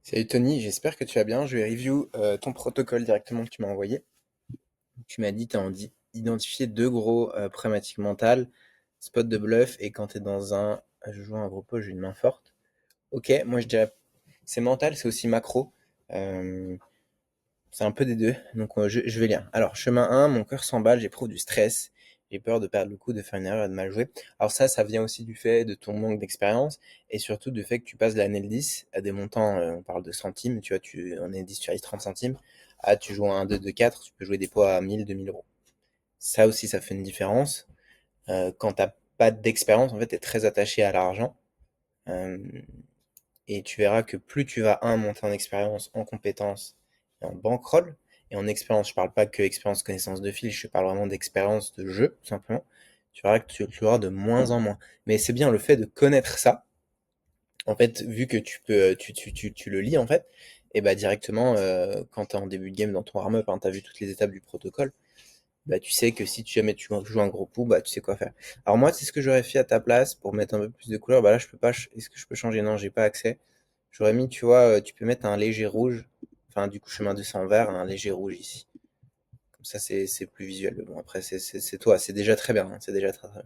Salut Tony, j'espère que tu vas bien. Je vais review ton protocole directement que tu m'as envoyé. Tu m'as dit que tu as identifié deux gros problématiques mentales, spot de bluff et quand tu es dans je joue un gros pot, j'ai une main forte. Ok, moi je dirais c'est mental, c'est aussi macro. Euh, c'est un peu des deux, donc je vais lire. Alors, chemin 1, mon cœur s'emballe, j'éprouve du stress, j'ai peur de perdre le coup, de faire une erreur et de mal jouer. Alors ça vient aussi du fait de ton manque d'expérience et surtout du fait que tu passes de la NL10 à des montants, on parle de centimes, tu vois, en NL10 tu réalises 30 centimes, à tu joues à 1, 2, 2, 4, tu peux jouer des pots à 1000, 2000 euros. Ça aussi, ça fait une différence. Quand t'as pas d'expérience, en fait, t'es très attaché à l'argent. Euh, et tu verras que plus tu vas, monter en expérience, en compétences et en bankroll, et en expérience, je parle pas que expérience connaissance de fil, je parle vraiment d'expérience de jeu, tout simplement, tu verras que tu auras de moins en moins. Mais c'est bien le fait de connaître ça, en fait, vu que tu peux, tu le lis, en fait, et bah directement, quand tu es en début de game dans ton warm-up, hein, tu as vu toutes les étapes du protocole, bah tu sais que si jamais tu joues un gros coup, bah tu sais quoi faire. Alors moi, c'est ce que j'aurais fait à ta place pour mettre un peu plus de couleur. Bah là, je peux pas, est-ce que je peux changer? Non, j'ai pas accès. J'aurais mis, tu vois, tu peux mettre un léger rouge, enfin du coup chemin 200 en vert, un léger rouge ici. Comme ça c'est plus visuel. Mais bon après c'est toi, c'est déjà très bien, hein, c'est déjà très bien.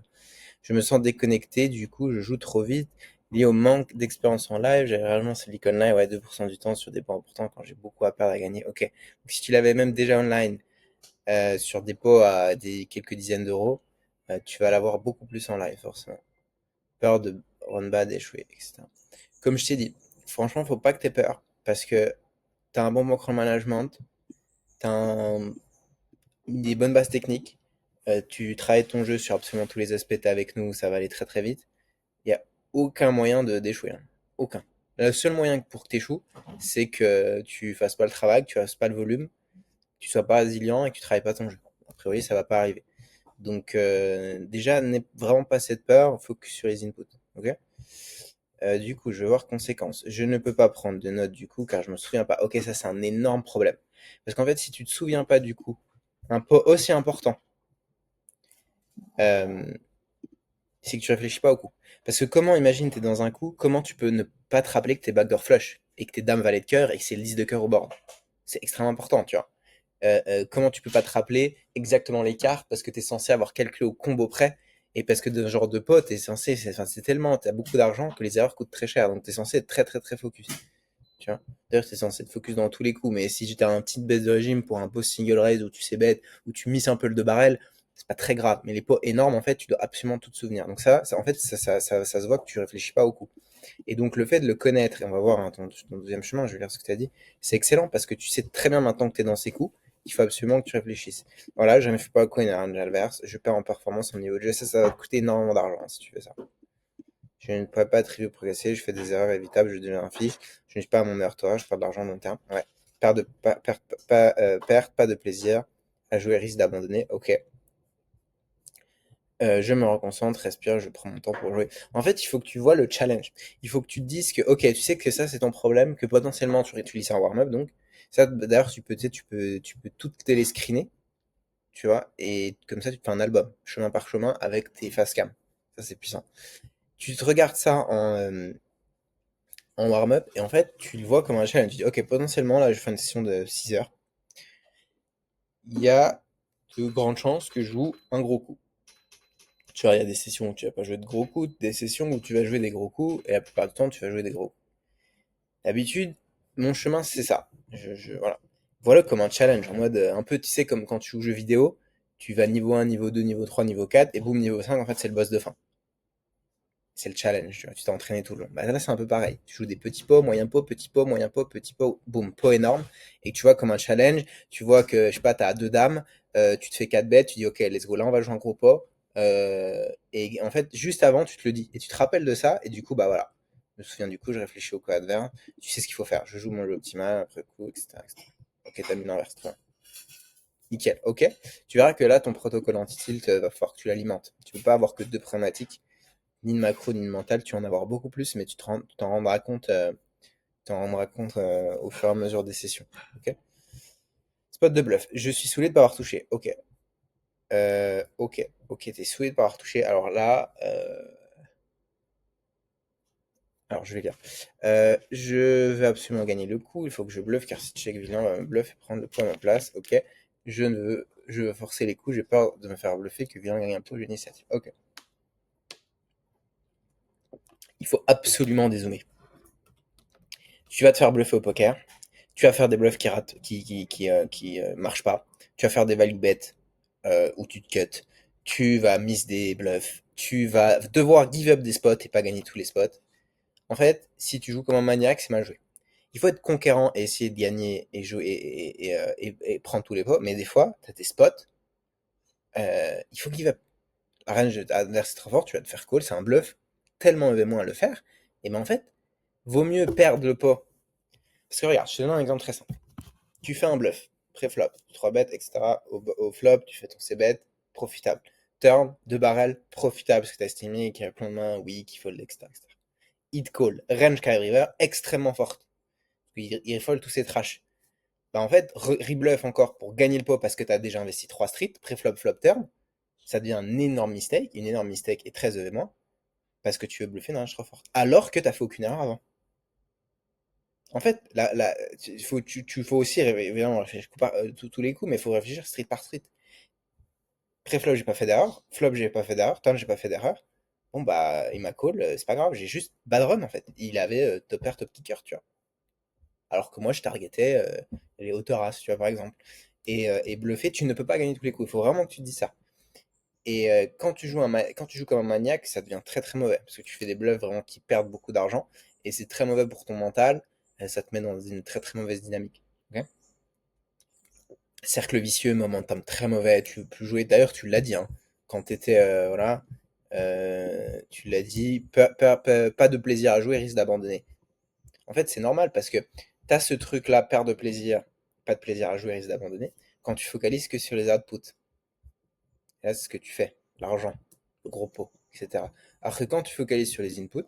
Je me sens déconnecté, du coup je joue trop vite, lié au manque d'expérience en live. Généralement Silicon Live, ouais 2% du temps sur des pots importants quand j'ai beaucoup à perdre à gagner. Ok. Donc si tu l'avais même déjà online sur des pots à des quelques dizaines d'euros, tu vas l'avoir beaucoup plus en live forcément. Peur de run bad, échouer, etc. Comme je t'ai dit, franchement faut pas que t'aies peur parce que t'as un bon bankroll management, t'as des bonnes bases techniques, tu travailles ton jeu sur absolument tous les aspects, t'es avec nous, ça va aller très très vite. Il n'y a aucun moyen d'échouer, hein. Aucun. Le seul moyen pour que tu échoues, c'est que tu fasses pas le travail, que tu fasses pas le volume, que tu sois pas résilient et que tu travailles pas ton jeu. A priori, ça va pas arriver. Donc déjà, n'aie vraiment pas cette peur, focus sur les inputs. Ok. Du coup, je vais voir conséquences. Je ne peux pas prendre de notes du coup car je me souviens pas. Ok, ça c'est un énorme problème. Parce qu'en fait, si tu te souviens pas du coup, un pot aussi important, euh, c'est que tu réfléchis pas au coup. Parce que comment, imagine, t'es dans un coup, comment tu peux ne pas te rappeler que t'es backdoor flush et que t'es dame valet de cœur et que c'est lys de cœur au bord. C'est extrêmement important, tu vois. Comment tu peux pas te rappeler exactement les cartes parce que t'es censé avoir calculé au combo près et parce que de ce genre de pot, t'es censé, enfin, c'est tellement, t'as beaucoup d'argent que les erreurs coûtent très cher, donc t'es censé être très très très focus. Tu vois. D'ailleurs, t'es censé être focus dans tous les coups, mais si j'étais un petit baisse de régime pour un post single raise où tu sais bête, où tu misses un peu le 2 barrel, c'est pas très grave. Mais les pots énormes, en fait, tu dois absolument tout te souvenir. Donc en fait, ça se voit que tu réfléchis pas au coup. Et donc, le fait de le connaître, et on va voir hein, ton deuxième chemin, je vais lire ce que tu as dit, c'est excellent parce que tu sais très bien maintenant que tu es dans ces coups, qu'il faut absolument que tu réfléchisses. Voilà, jamais fait pas au coin un Jalvers, je perds en performance au niveau de jeu, ça va te coûter énormément d'argent hein, si tu fais ça. Je ne pourrais pas trier ou progresser, je fais des erreurs évitables, je deviens un fiche, je n'ai pas à mon meilleur tour, je perds de l'argent à long terme. Ouais. Perte, pas de plaisir, à jouer risque d'abandonner, ok. Je me reconcentre, respire, je prends mon temps pour jouer. En fait, il faut que tu vois le challenge. Il faut que tu te dises que, ok, tu sais que ça c'est ton problème, que potentiellement tu réutilises un warm-up, donc ça d'ailleurs tu peux, tu sais, tu peux tout télé-screener, tu vois, et comme ça tu te fais un album, chemin par chemin, avec tes face cam. Ça c'est puissant. Tu te regardes ça en warm-up, et en fait, tu le vois comme un challenge. Tu dis, ok, potentiellement, là, je fais une session de 6 heures. Il y a de grandes chances que je joue un gros coup. Tu vois, il y a des sessions où tu vas pas jouer de gros coups, des sessions où tu vas jouer des gros coups, et la plupart du temps, tu vas jouer des gros coups. D'habitude, mon chemin, c'est ça. Voilà. Voilà comme un challenge, en mode, un peu, tu sais, comme quand tu joues aux jeux vidéo, tu vas niveau 1, niveau 2, niveau 3, niveau 4, et boum, niveau 5, en fait, c'est le boss de fin. C'est le challenge, tu vois, tu t'es entraîné tout le long. Bah là, c'est un peu pareil. Tu joues des petits pots, moyen pot, petit pot, moyen pot, petit pot, boum, pot énorme. Et tu vois comme un challenge, tu vois que, je sais pas, t'as deux dames, tu te fais 4 bêtes, tu dis, ok, let's go, là, on va jouer un gros pot. Et en fait, juste avant, tu te le dis. Et tu te rappelles de ça, et du coup, bah voilà. Je me souviens du coup, je réfléchis au coup adverse. Tu sais ce qu'il faut faire. Je joue mon jeu optimal, après coup, etc., etc. Ok, t'as mis l'inverse, très bien. Nickel, ok. Tu verras que là, ton protocole anti-tilt, va falloir que tu l'alimentes. Tu peux pas avoir que deux problématiques ni de macro, ni de mental, tu vas en avoir beaucoup plus, mais tu t'en rendras compte, au fur et à mesure des sessions. Ok. Spot de bluff. Je suis saoulé de pas avoir touché. Ok. Ok, t'es saoulé de pas avoir touché. Alors là, Alors, je vais lire. Je veux absolument gagner le coup. Il faut que je bluffe, car si check vilain va me bluffer et prendre le coup à ma place. Ok. Je veux forcer les coups. J'ai peur de me faire bluffer, que vilain gagne un pot, j'ai l'initiative. Ok. Il faut absolument dézoomer. Tu vas te faire bluffer au poker. Tu vas faire des bluffs qui ratent, qui marchent pas. Tu vas faire des value bets où tu te cut. Tu vas miss des bluffs. Tu vas devoir give up des spots et pas gagner tous les spots. En fait, si tu joues comme un maniaque, c'est mal joué. Il faut être conquérant et essayer de gagner et jouer et prendre tous les pots. Mais des fois, tu as tes spots, il faut give up. La range adverse est trop fort, tu vas te faire call, c'est un bluff tellement mauvais moins à le faire. Et ben en fait, vaut mieux perdre le pot. Parce que regarde, je te donne un exemple très simple. Tu fais un bluff, pré-flop, 3 bêtes, etc. Au flop, tu fais ton c-bet, profitable. Turn, 2 barrels, profitable, parce que tu as estimé qu'il y a plein de mains, oui, qu'il faut etc., etc. Hit call, range carry river, extrêmement forte. Il fold tous ses trash. Bah en fait, rebluff encore pour gagner le pot parce que tu as déjà investi 3 streets, pré-flop, flop, turn, ça devient un énorme mistake, une énorme mistake et très événement, parce que tu veux bluffer une range trop forte. Alors que tu fait aucune erreur avant. En fait, faut aussi évidemment réfléchir tous les coups, mais il faut réfléchir street par street. Pré-flop, j'ai pas fait d'erreur. Flop, j'ai pas fait d'erreur. Turn, j'ai pas fait d'erreur. Bon, bah, il m'a call, c'est pas grave, j'ai juste bad run en fait. Il avait top pair, top kicker, tu vois. Alors que moi, je targetais les hauteurs as, tu vois, par exemple. Et bluffer, tu ne peux pas gagner tous les coups. Il faut vraiment que tu te dises ça. Et quand tu joues comme un maniaque, ça devient très très mauvais. Parce que tu fais des bluffs vraiment qui perdent beaucoup d'argent. Et c'est très mauvais pour ton mental. Ça te met dans une très très mauvaise dynamique. Ok. Cercle vicieux, momentum très mauvais. Tu veux plus jouer. D'ailleurs, tu l'as dit, hein, quand tu étais. Voilà. Tu l'as dit. Pas de plaisir à jouer, risque d'abandonner. En fait, c'est normal parce que tu as ce truc-là, perte de plaisir, pas de plaisir à jouer, risque d'abandonner, quand tu focalises que sur les outputs. Et là, c'est ce que tu fais, l'argent, le gros pot, etc. Alors que quand tu focalises sur les inputs,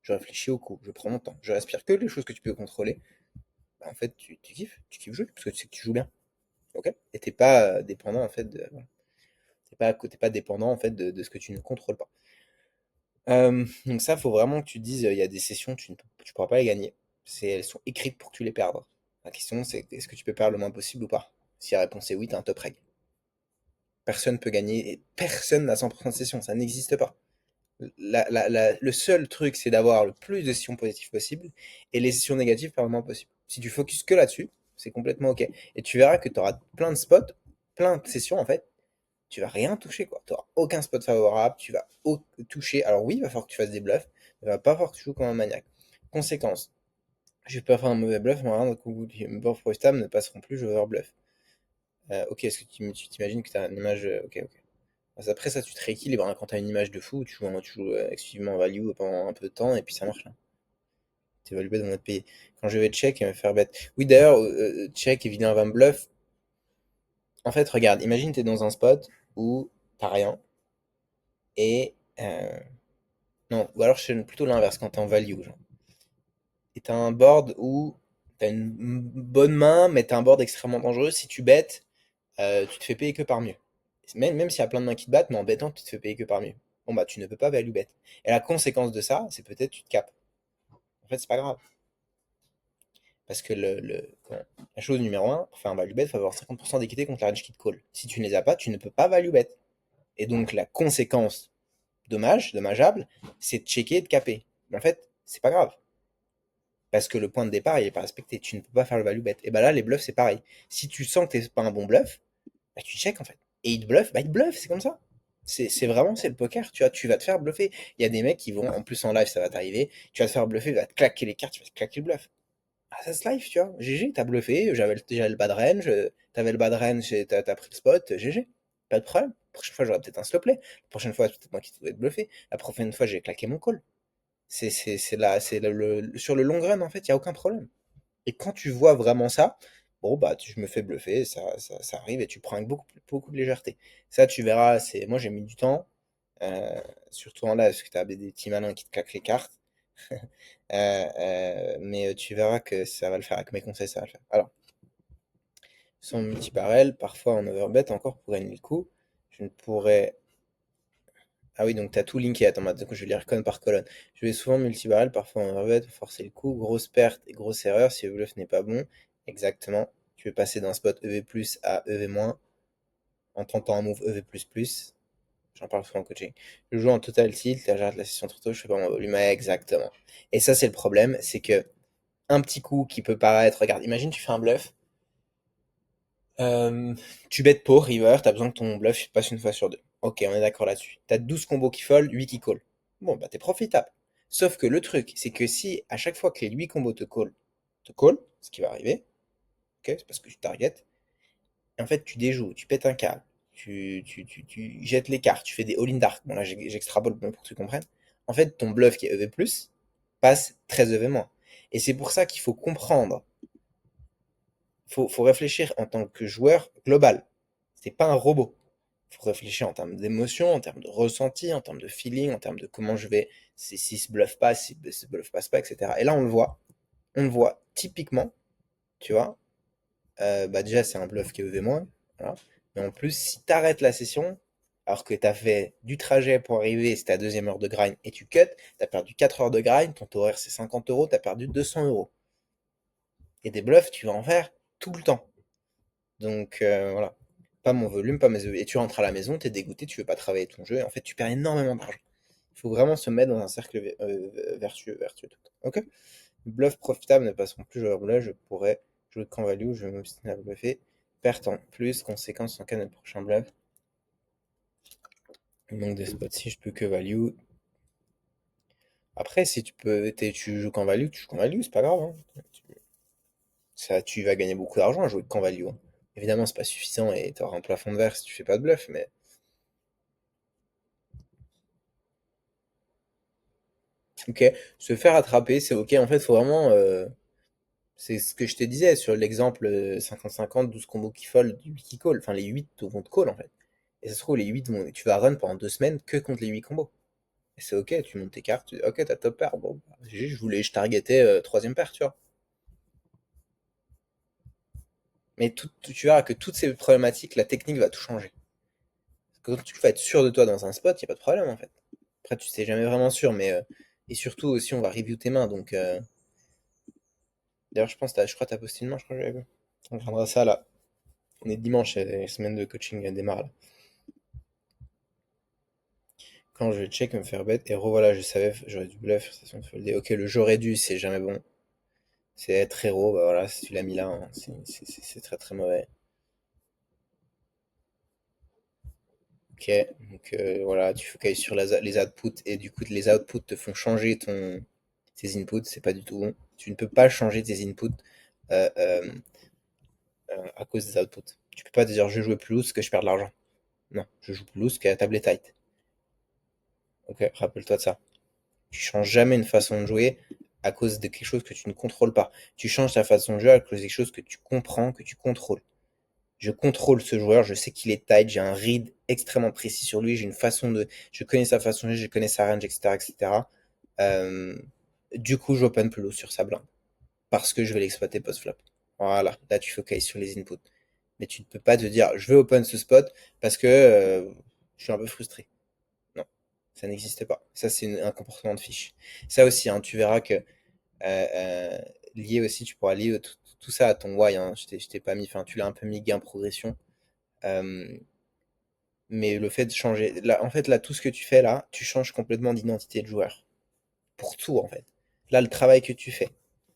je réfléchis au coup, je prends mon temps, je respire que les choses que tu peux contrôler. Bah, en fait, tu kiffes jouer parce que tu sais que tu joues bien, ok. Et t'es pas dépendant en fait voilà. T'es pas dépendant en fait de ce que tu ne contrôles pas. Donc ça, faut vraiment que tu te dises, il y a des sessions, tu pourras pas les gagner. Elles sont écrites pour que tu les perdes. La question, c'est est-ce que tu peux perdre le moins possible ou pas? Si la réponse est oui, t'as un top reg. Personne peut gagner, et personne n'a 100% de session, ça n'existe pas. Le seul truc, c'est d'avoir le plus de sessions positives possible, et les sessions négatives par le moins possible. Si tu focuses que là-dessus, c'est complètement ok. Et tu verras que tu auras plein de spots, plein de sessions en fait, tu vas rien toucher quoi. Tu n'auras aucun spot favorable, tu vas toucher. Alors oui, il va falloir que tu fasses des bluffs, mais il va pas falloir que tu joues comme un maniaque. Conséquence, je vais pas faire un mauvais bluff, mais rien coup, mes bords profitables ne passeront plus, je vais bluff. Ok, est-ce que tu t'imagines que tu as une image. Ok, ok. Après ça, tu te rééquilibres hein, quand tu as une image de fou, tu joues exclusivement en value pendant un peu de temps et puis ça marche. Hein. Tu value bet dans notre pays. Quand je vais check et me faire bet. Oui, d'ailleurs, check et vilain va me bluff. En fait, regarde, imagine tu es dans un spot où t'as rien et non, ou alors c'est plutôt l'inverse quand t'es en value, genre. Et t'as un board où t'as une bonne main, mais t'as un board extrêmement dangereux. Si tu bêtes, tu te fais payer que par mieux. Même s'il y a plein de mains qui te battent, mais en bêtant, tu te fais payer que par mieux. Bon bah tu ne peux pas value bet. Et la conséquence de ça, c'est peut-être tu te capes. En fait, c'est pas grave. Parce que la chose numéro un, pour faire un value bet, il faut avoir 50% d'équité contre la range qui te call. Si tu ne les as pas, tu ne peux pas value bet. Et donc la conséquence dommageable, c'est de checker et de caper. Mais en fait, c'est pas grave. Parce que le point de départ, il n'est pas respecté. Tu ne peux pas faire le value bet. Et bah là, les bluffs, c'est pareil. Si tu sens que t'es pas un bon bluff, bah tu check en fait. Et il te bluffe, bah il te bluffe, c'est comme ça. C'est le poker, tu vois, tu vas te faire bluffer. Il y a des mecs qui vont, en plus en live, ça va t'arriver, tu vas te faire bluffer, il va te claquer les cartes, tu vas te claquer le bluff. Ah, ça se live, tu vois. GG, t'as bluffé, j'avais le bad range, t'avais le bad range et t'as pris le spot, GG. Pas de problème. La prochaine fois, j'aurai peut-être un stop play. La prochaine fois, c'est peut-être moi qui te te bluffer. La prochaine fois, j'ai claqué mon call. Sur le long run, en fait, il n'y a aucun problème. Et quand tu vois vraiment ça, bon, bah, je me fais bluffer, ça arrive et tu prends avec beaucoup de légèreté. Ça, tu verras, moi j'ai mis du temps, surtout en live, parce que tu as des petits malins qui te claquent les cartes. Mais tu verras que ça va le faire, avec mes conseils, ça va le faire. Alors, sans multi-barrel, parfois en overbet encore pour gagner le coup, je ne pourrais Ah oui, donc t'as tout linké. Attends, bah, donc je vais lire colonne par colonne. Je vais souvent multibarrel, parfois en overbet, forcer le coup. Grosse perte et grosse erreur si le bluff n'est pas bon. Exactement. Tu veux passer d'un spot EV+ à EV-, en tentant un move EV++. J'en parle souvent en coaching. Je joue en total tilt, là j'arrête la session trop tôt, je fais pas mon volume. Ouais, exactement. Et ça, c'est le problème, c'est que un petit coup qui peut paraître, regarde, imagine tu fais un bluff, euh, tu bets pot, river, t'as besoin que ton bluff passe une fois sur deux. Ok, on est d'accord là-dessus. T'as 12 combos qui fold, 8 qui call. Bon, bah t'es profitable. Sauf que le truc, c'est que si à chaque fois que les 8 combos te call, ce qui va arriver, ok, c'est parce que tu target, et en fait tu déjoues, tu pètes un câble, tu jettes les cartes, tu fais des all-in dark. Bon là j'extrapole pour que tu comprennes. En fait, ton bluff qui est EV+, passe 13 EV-. Et c'est pour ça qu'il faut comprendre, faut réfléchir en tant que joueur global. C'est pas un robot. Faut réfléchir en termes d'émotion, en termes de ressenti, en termes de feeling, en termes de comment je vais, si ce bluff passe, si ce bluff passe pas, etc. Et là, on le voit typiquement, tu vois, bah déjà, c'est un bluff qui est EV-, voilà. Mais en plus, si t'arrêtes la session, alors que t'as fait du trajet pour arriver, c'est ta deuxième heure de grind, et tu cut, t'as perdu 4 heures de grind, ton taux horaire c'est 50 €, t'as perdu 200 €. Et des bluffs, tu vas en faire tout le temps. Donc voilà. Pas mon volume, pas mes EV. Et tu rentres à la maison, t'es dégoûté, tu veux pas travailler ton jeu, et en fait, tu perds énormément d'argent. Il faut vraiment se mettre dans un cercle vertueux tout. Ok? Bluff profitable, ne passons plus joueur bluff, je pourrais jouer camp value, je vais m'obstiner à bluffer. Perte en plus, conséquence en cas de prochain bluff. Il manque des spots si je peux que value. Après, si tu joues camp value, tu joues camp value, c'est pas grave, hein. Ça, tu vas gagner beaucoup d'argent à jouer camp value, hein. Évidemment, c'est pas suffisant et t'auras un plafond de verre si tu fais pas de bluff, mais ok. Se faire attraper, c'est ok. En fait, faut vraiment. C'est ce que je te disais sur l'exemple 50-50, 12 combos qui fold, 8 qui call. Enfin, les 8 vont te call en fait. Et ça se trouve, les 8 vont, tu vas run pendant 2 semaines que contre les 8 combos. Et c'est ok, tu montes tes cartes, tu dis, ok, t'as top pair. Bon, bah, je targetais troisième paire, tu vois. Mais tu verras que toutes ces problématiques, la technique va tout changer. Quand tu vas être sûr de toi dans un spot, il n'y a pas de problème en fait. Après, tu sais jamais vraiment sûr, mais. Et surtout aussi, on va review tes mains. Donc, d'ailleurs, je crois que t'as posté une main, je crois que j'avais vu. On regardera ça là. On est dimanche, la semaine de coaching démarre là. Quand je vais check, me faire bête, et revoilà, je savais, j'aurais dû bluff, station de folder. Ok, le j'aurais dû, c'est jamais bon. C'est être héros, bah voilà, si tu l'as mis là, hein, c'est très très mauvais. Ok, donc voilà, tu focalises sur les outputs, et du coup, les outputs te font changer tes inputs, c'est pas du tout bon. Tu ne peux pas changer tes inputs euh, euh, à cause des outputs. Tu peux pas te dire je joue plus loose que je perds de l'argent. Non, je joue plus loose que la table est tight. Ok, rappelle-toi de ça. Tu changes jamais une façon de jouer à cause de quelque chose que tu ne contrôles pas. Tu changes ta façon de jouer à cause de quelque chose que tu comprends, que tu contrôles. Je contrôle ce joueur, je sais qu'il est tight, j'ai un read extrêmement précis sur lui, j'ai une façon de, je connais sa façon de jouer, je connais sa range, etc., etc. Euh, du coup, j'open plus low sur sa blinde parce que je vais l'exploiter post-flop. Voilà, là tu focalises sur les inputs. Mais tu ne peux pas te dire, je vais open ce spot parce que je suis un peu frustré. Non, ça n'existe pas. Ça, c'est un comportement de fiche. Ça aussi, hein, tu verras que lié aussi, tu pourras lier tout ça à ton why, hein. Je t'ai pas mis, enfin, tu l'as un peu mis gain progression. Euh, mais le fait de changer, là, en fait, là, tout ce que tu fais là, tu changes complètement d'identité de joueur. Pour tout, en fait. Là, le travail que tu fais,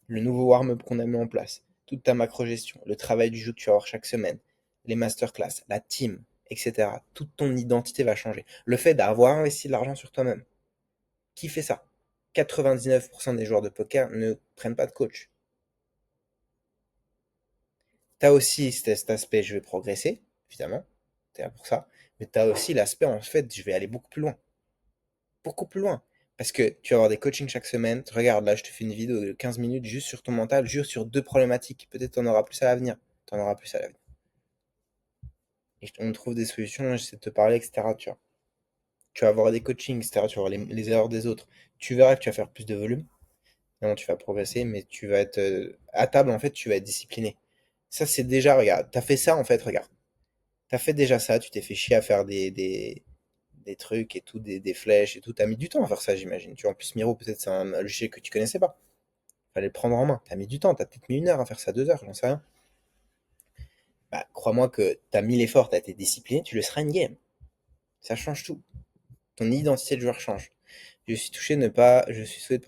le nouveau warm-up qu'on a mis en place, toute ta macro-gestion, le travail du jeu que tu vas avoir chaque semaine, les masterclass, la team, etc. Toute ton identité va changer. Le fait d'avoir investi de l'argent sur toi-même. Qui fait ça? 99% des joueurs de poker ne prennent pas de coach. Tu as aussi cet aspect, je vais progresser, évidemment, tu es là pour ça, mais tu as aussi l'aspect, en fait, je vais aller beaucoup plus loin. Beaucoup plus loin. Parce que tu vas avoir des coachings chaque semaine. Regarde, là, je te fais une vidéo de 15 minutes juste sur ton mental, juste sur deux problématiques. Peut-être tu en auras plus à l'avenir. Tu en auras plus à l'avenir. Et on trouve des solutions, j'essaie de te parler, etc. Tu vois. Tu vas avoir des coachings, etc. Tu vas voir les erreurs des autres. Tu verras que tu vas faire plus de volume. Non, tu vas progresser, mais tu vas être à table, en fait, tu vas être discipliné. Ça, c'est déjà, regarde, t'as fait ça, en fait, regarde. T'as fait déjà ça, tu t'es fait chier à faire des trucs et tout, des flèches et tout. T'as mis du temps à faire ça, j'imagine. Tu vois, en plus, Miro, peut-être c'est un logiciel que tu connaissais pas. Fallait le prendre en main. T'as mis du temps, t'as peut-être mis 1 heure à faire ça, 2 heures, j'en sais rien. Bah, crois-moi que t'as mis l'effort, t'as été discipliné, tu le seras in-game. Ça change tout. Ton identité de joueur change. Je suis souhaité de pas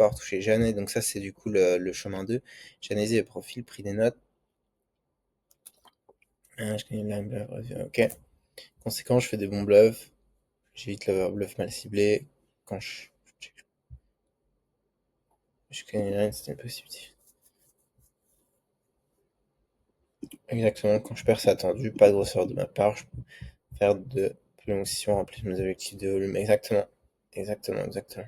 avoir touché. J'ai analysé, donc ça c'est du coup le chemin 2. J'ai analysé le profil, pris des notes. Je connais le bluff, ok. Conséquent, je fais des bons bluffs. J'évite le bluff mal ciblé. Quand je connais les lines, c'était possible. Exactement, quand je perds, c'est attendu. Pas de grosseur de ma part. Je peux faire de plus longues sessions, remplir mes objectifs de volume. Exactement. Exactement, exactement.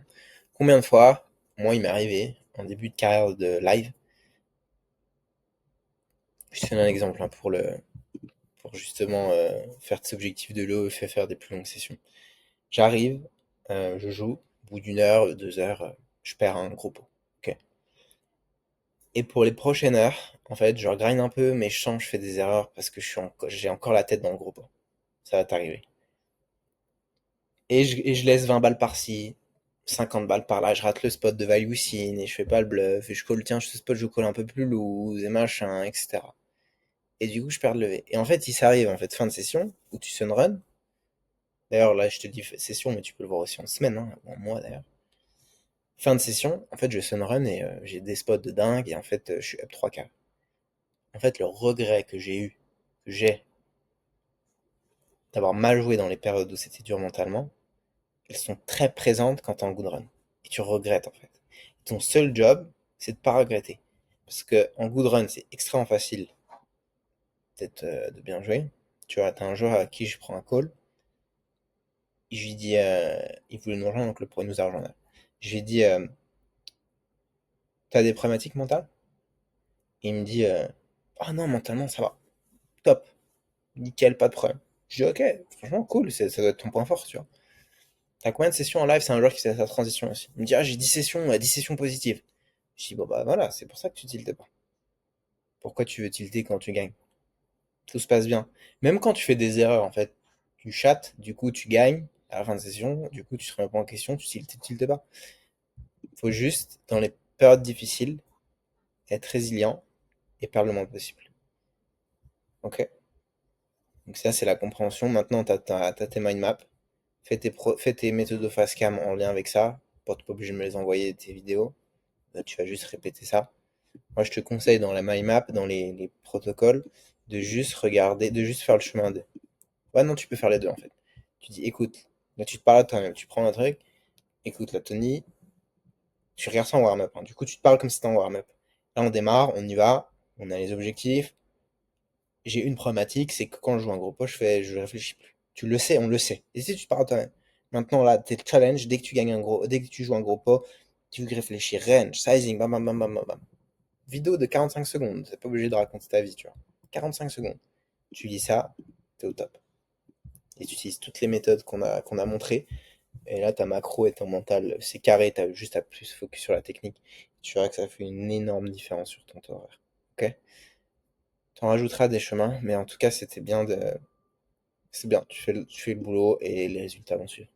Combien de fois, moi, il m'est arrivé, en début de carrière de live, je te donne un exemple hein, pour justement faire de ces objectifs de l'eau et faire des plus longues sessions. J'arrive, je joue, au bout d'une heure, 2 heures, je perds un gros pot. Ok. Et pour les prochaines heures, en fait, je regrind un peu, mais je sens que je fais des erreurs parce que j'ai encore la tête dans le gros pot. Ça va t'arriver. Et je laisse 20 balles par-ci, 50 balles par-là, je rate le spot de value sin et je fais pas le bluff, et je colle, tiens, ce spot je colle un peu plus loose, et machin, etc. Et du coup, je perds le lever. Et en fait, il s'arrive, en fait, fin de session, où tu sun run. D'ailleurs, là, je te dis session, mais tu peux le voir aussi en semaine, hein, ou en mois d'ailleurs. Fin de session, en fait, je sun run et j'ai des spots de dingue, et en fait, je suis up 3K. En fait, le regret que j'ai, d'avoir mal joué dans les périodes où c'était dur mentalement, elles sont très présentes quand t'es en good run. Et tu regrettes, en fait. Ton seul job, c'est de pas regretter. Parce que en good run, c'est extrêmement facile peut-être de bien jouer. Tu vois, t'as un joueur à qui je prends un call, je lui dis, il voulait nous rejoindre, donc le pourrait nous a rejoindre. Je lui dis, t'as des problématiques mentales? Et il me dit, ah non, mentalement, ça va. Top. Nickel, pas de problème. Je dis, ok, franchement, cool, ça doit être ton point fort, tu vois. T'as combien de sessions en live? C'est un joueur qui fait sa transition aussi. Il me dit, ah, j'ai 10 sessions, 10 sessions positives. Je dis, bon, bah voilà, c'est pour ça que tu tiltes pas. Pourquoi tu veux tilter quand tu gagnes? Tout se passe bien. Même quand tu fais des erreurs, en fait, tu chattes, du coup, tu gagnes à la fin de session, du coup, tu te remets pas en question, tu tiltes pas. Faut juste, dans les périodes difficiles, être résilient et perdre le moins possible. Ok? Donc ça, c'est la compréhension. Maintenant, t'as tes mind maps. Fais tes méthodes de face cam en lien avec ça. Pas obligé de me les envoyer, tes vidéos. Tu vas juste répéter ça. Moi, je te conseille dans la mind map, dans les protocoles, de juste regarder, de juste faire le chemin 2. Ouais, non, tu peux faire les deux, en fait. Tu dis, écoute, là, tu te parles à toi-même. Tu prends un truc. Écoute, là, Tony, tu regardes ça en warm-up, hein. Du coup, tu te parles comme si c'était en warm-up. Là, on démarre, on y va, on a les objectifs. J'ai une problématique, c'est que quand je joue un gros pot, je réfléchis plus. Tu le sais, on le sait. Et si tu te parles toi-même. Maintenant, là, t'es challenge, dès que tu joues un gros pot, tu réfléchis, range, sizing, bam, bam, bam, bam, bam, bam. Vidéo de 45 secondes, t'es pas obligé de raconter ta vie, tu vois. 45 secondes. Tu dis ça, t'es au top. Et tu utilises toutes les méthodes qu'on a montrées. Et là, ta macro et ton mental, c'est carré, t'as juste à plus focus sur la technique. Tu verras que ça fait une énorme différence sur ton taux horaire. Ok? T'en rajouteras des chemins, mais en tout cas, c'est bien, tu fais le boulot et les résultats vont suivre.